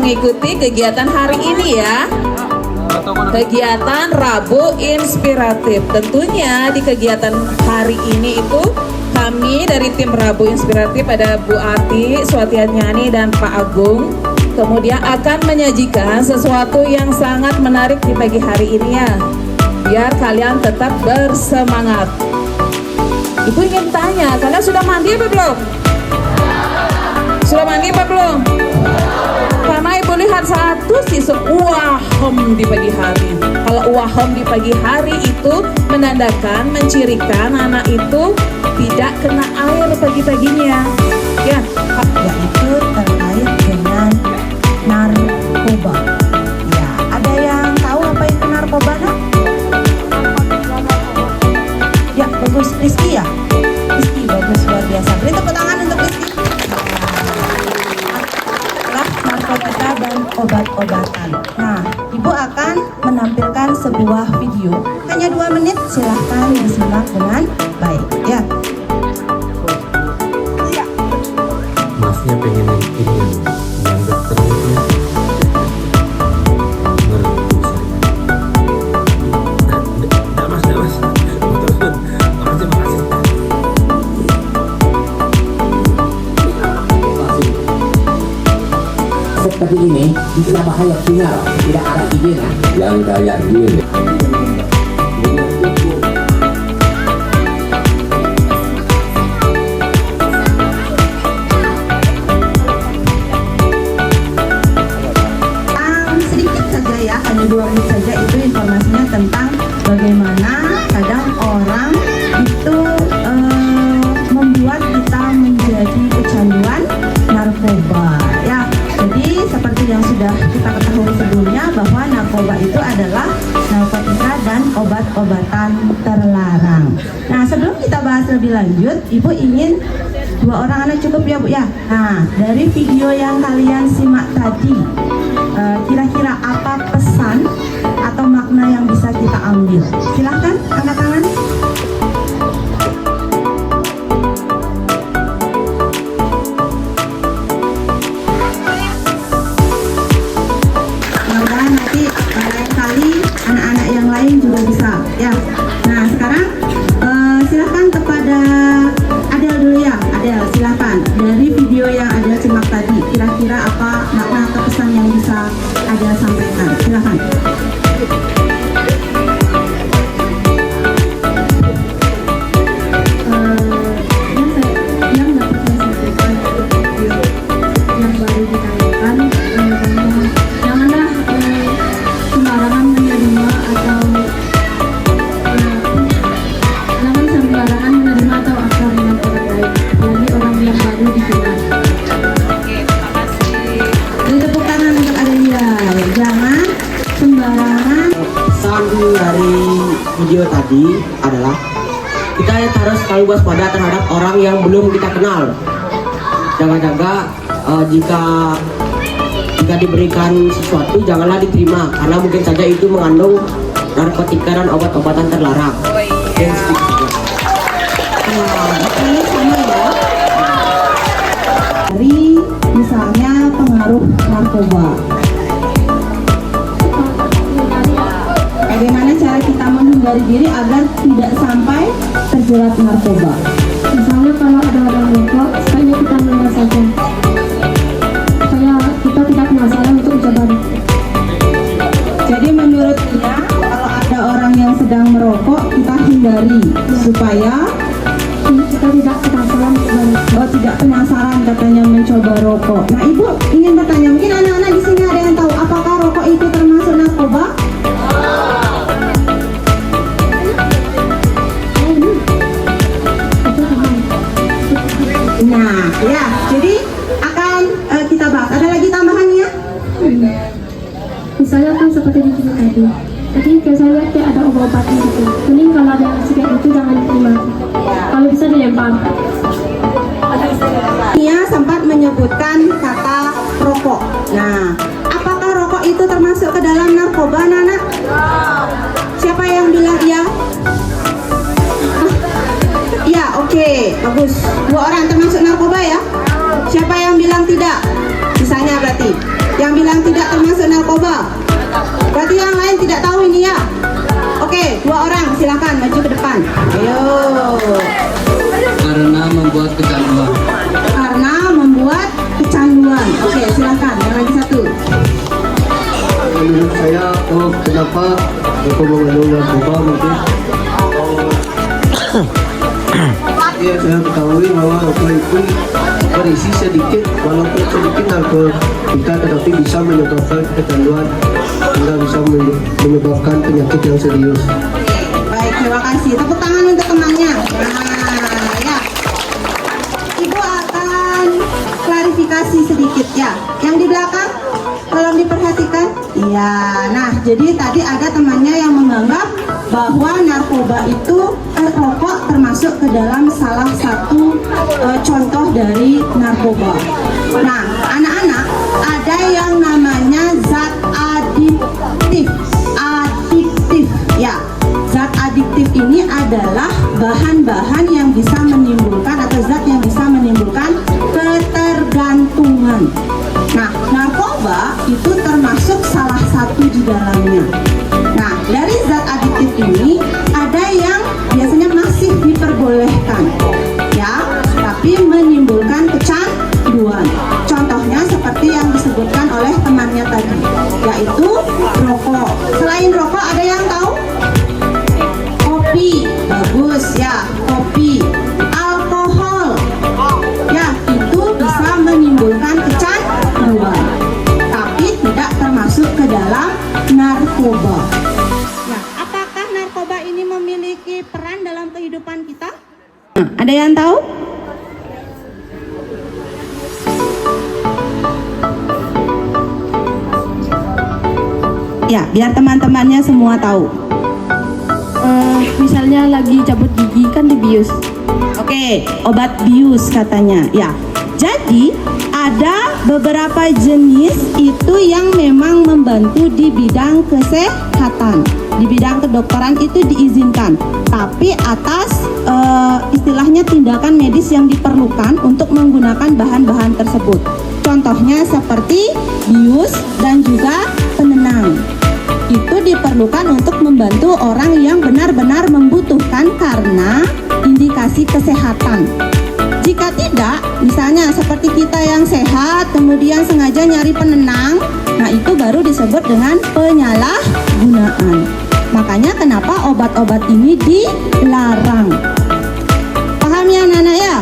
mengikuti kegiatan hari ini ya. Kegiatan Rabu Inspiratif. Tentunya di kegiatan hari ini itu kami dari tim Rabu Inspiratif ada Bu Ati, Swatianyani dan Pak Agung. Kemudian akan menyajikan sesuatu yang sangat menarik di pagi hari ini ya. Biar kalian tetap bersemangat. Ibu ingin tanya, kalian sudah mandi apa belum? Sudah mandi apa belum? Karena ibu lihat satu sisuk wahem di pagi hari. Kalau wahem di pagi hari itu menandakan, mencirikan anak itu tidak kena air pagi-paginya. Ya, yaitu terkait dengan narkoba. Ya, ada yang tahu apa itu narkoba, nak? Ya, bagus. Rizky ya? Rizky, bagus, luar biasa. Beri tepuk tangan untuk Rizky. Adalah narkotika dan obat-obatan. Nah, Ibu akan menampilkan sebuah video. Hanya 2 menit, silahkan disimak dengan baik. Ya. Masnya pengen ini yang dokter itu ngerti saya. Mas, betul. Makasih. Seperti ini bisa bahaya tinggal, tidak ada izin. Yang kayak gini. Sedikit saja ya, hanya 2 menit saja itu informasinya tentang bagaimana kadang orang itu membuat kita menjadi kecanduan narkoba ya. Jadi seperti yang sudah kita ketahui sebelumnya bahwa narkoba itu adalah narkotika dan obat-obatan terlarang. Nah, sebelum kita bahas lebih lanjut, Ibu ingin 2 orang anak cukup ya Bu ya. Nah, dari video yang kalian simak tadi, kira-kira apa pesan atau makna yang bisa kita ambil? Silahkan angkat tangan. Mudah-mudahan nanti lain kali anak-anak yang lain juga bisa ya. Nah, sekarang silahkan kepada Adel dulu ya. Adel, silahkan. Dari video yang Adel simak tadi, kira-kira apa makna atau pesan yang bisa Adel sampaikan? Silahkan. Yang dapat saya sampaikan untuk video yang baru ditayangkan, janganlah sembarangan menerima atau jangan sembarangan menerima atau akrab dengan orang lain, apalagi orang yang baru dikenal. Beri tepuk tangan untuk Adelia. Jangan sembarangan. Pesan dari video tadi adalah kita harus selalu waspada terhadap orang yang belum kita kenal. Jaga-jaga jika diberikan sesuatu janganlah diterima karena mungkin saja itu mengandung narkotika dan obat-obatan terlarang. Ini sama ya. Dari misalnya pengaruh narkoba. Bagaimana cara kita menghindari diri agar tidak sampai terjerat narkoba? Misalnya kalau ada orang merokok, sebaiknya kita mendengar saja, supaya kita tidak penasaran untuk mencoba. Jadi menurut dia, kalau ada orang yang sedang merokok, kita hindari supaya Kita tidak penasaran untuk tidak penasaran katanya mencoba rokok. Nah, Ibu ingin bertanya, mungkin anak-anak di sini ada yang tahu apakah rokok itu termasuk narkoba? Nah, ya, jadi akan kita bahas. Ada lagi tambahannya? Misalnya kan seperti di video tadi. Jadi biasanya kayak ada obat-obatan gitu. Mending kalau ada yang kayak itu jangan diterima. Kalau bisa dilempar. Dia sempat menyebutkan kata rokok. Nah, apakah rokok itu termasuk ke dalam narkoba, Nana? Siapa yang bilang iya? Iya, oke, bagus. 2 orang termasuk narkoba ya? Siapa yang bilang tidak? Sisanya berarti. Yang bilang yang tidak termasuk narkoba? Berarti yang lain tidak tahu ini ya? Oke, 2 orang silakan maju ke depan. Ayo. Karena membuat kecanduan. Karena membuat kecanduan. Oke, silakan. Yang lagi 1. Menurut saya, kenapa aku mengandung narkoba mungkin? Ya, saya ketahui bahwa narkoba itu berisi sedikit, walaupun sedikit narkotika, tetapi bisa menyebabkan kecanduan hingga bisa menyebabkan penyakit yang serius. Baik, terima kasih. Tepuk tangan untuk temannya. Nah, ya. Ibu akan klarifikasi sedikit ya. Yang di belakang, tolong diperhatikan. Iya, nah jadi tadi ada temannya yang menganggap bahwa narkoba itu rokok termasuk ke dalam salah satu contoh dari narkoba. Nah, anak-anak, ada yang namanya zat adiktif. Adiktif, ya. Zat adiktif ini adalah bahan-bahan yang bisa menimbulkan atau zat yang bisa menimbulkan ketergantungan. Nah, narkoba itu termasuk salah satu di dalamnya. Nah, dari zat adiktif ini ada yang biasanya masih diperbolehkan, ya, tapi menimbulkan kecanduan. Contohnya seperti yang disebutkan oleh temannya tadi, yaitu rokok. Selain rokok ada yang tahu? Kopi, bagus ya, kopi. Alkohol, ya, itu bisa menimbulkan kecanduan, tapi tidak termasuk ke dalam narkoba. Ya, apakah narkoba ini memiliki peran dalam kehidupan kita? Ada yang tahu? Ya, biar teman-temannya semua tahu. Misalnya lagi cabut gigi kan dibius. Oke, obat bius katanya. Ya, jadi ada beberapa jenis itu yang memang membantu di bidang kesehatan, di bidang kedokteran itu diizinkan, tapi atas istilahnya tindakan medis yang diperlukan untuk menggunakan bahan-bahan tersebut. Contohnya seperti bius dan juga penenang. Itu diperlukan untuk membantu orang yang benar-benar membutuhkan karena indikasi kesehatan. Jika tidak, misalnya seperti kita yang sehat kemudian sengaja nyari penenang, nah itu baru disebut dengan penyalahgunaan. Makanya kenapa obat-obat ini dilarang. Paham ya anak-anak ya?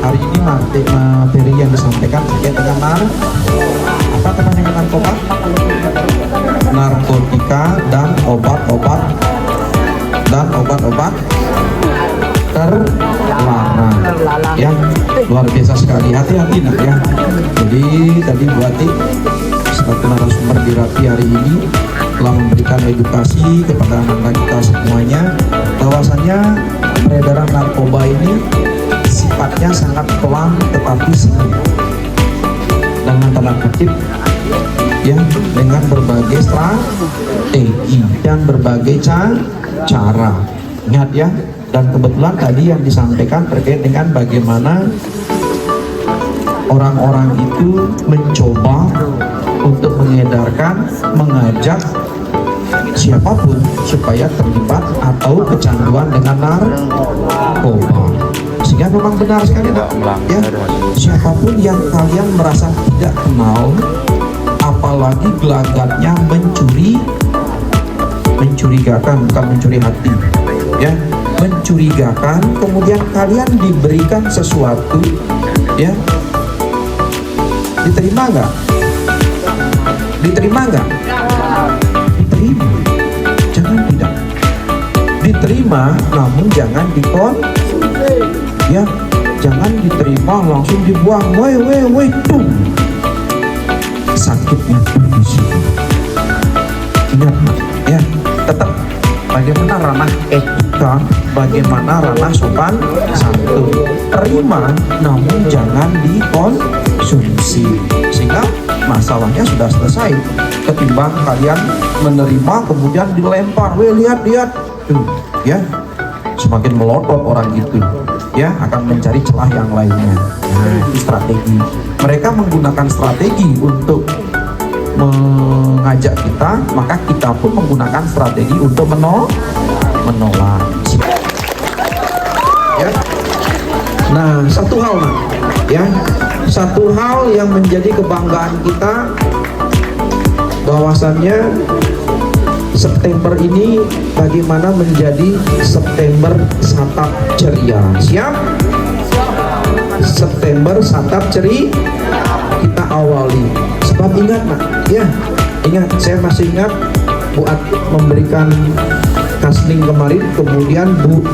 Hari ini materi yang disampaikan terkait dengan apa namanya narkoba, narkotika dan obat-obat terlarang. Ya, luar biasa sekali. Hati-hati nak ya. Jadi tadi Bu Ati selaku narasumber di Rapi hari ini telah memberikan edukasi kepada anak-anak kita semuanya bahwasannya peredaran narkoba ini sifatnya sangat pelan tetapi sengit, dengan tanda kutip ya, dengan berbagai strategi dan berbagai cara. Ingat ya, dan kebetulan tadi yang disampaikan terkait dengan bagaimana orang-orang itu mencoba untuk mengedarkan, mengajak siapapun supaya terlibat atau kecanduan dengan narkoba. Sehingga memang benar sekali nak, ya, siapapun yang kalian merasa tidak kenal, apalagi gelagatnya mencurigakan, bukan mencuri hati, ya, mencurigakan, kemudian kalian diberikan sesuatu, ya, diterima nggak? Diterima nggak? Diterima, jangan tidak. diterima namun jangan ya, jangan diterima langsung dibuang, weh tuh sakitnya tuh di situ. Ingat ya, tetap bagaimana ranah etika, bagaimana ranah sopan santun. Terima namun jangan dikonsumsi, sehingga masalahnya sudah selesai. Ketimbang kalian menerima kemudian dilempar, weh lihat tuh ya, semakin melotot orang itu ya, akan mencari celah yang lainnya. Nah, itu strategi. Mereka menggunakan strategi untuk mengajak kita, maka kita pun menggunakan strategi untuk menolak. Ya. Nah, satu hal ya, satu hal yang menjadi kebanggaan kita, bahwasannya September ini bagaimana menjadi September Satap Ceria. Siap? September Satap Ceria kita awali. Sebab ingat ya, ingat, saya masih ingat buat memberikan kasning kemarin, kemudian Bu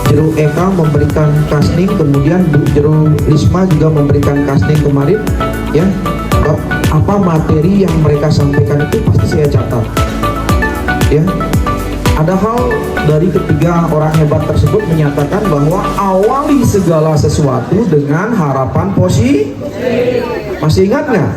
Jero Eka memberikan kasning, kemudian Bu Jero Risma juga memberikan kasning kemarin ya. Apa materi yang mereka sampaikan itu pasti saya catat ya. Ada hal dari ketiga orang hebat tersebut menyatakan bahwa awali segala sesuatu dengan harapan positif. Masih ingat nggak?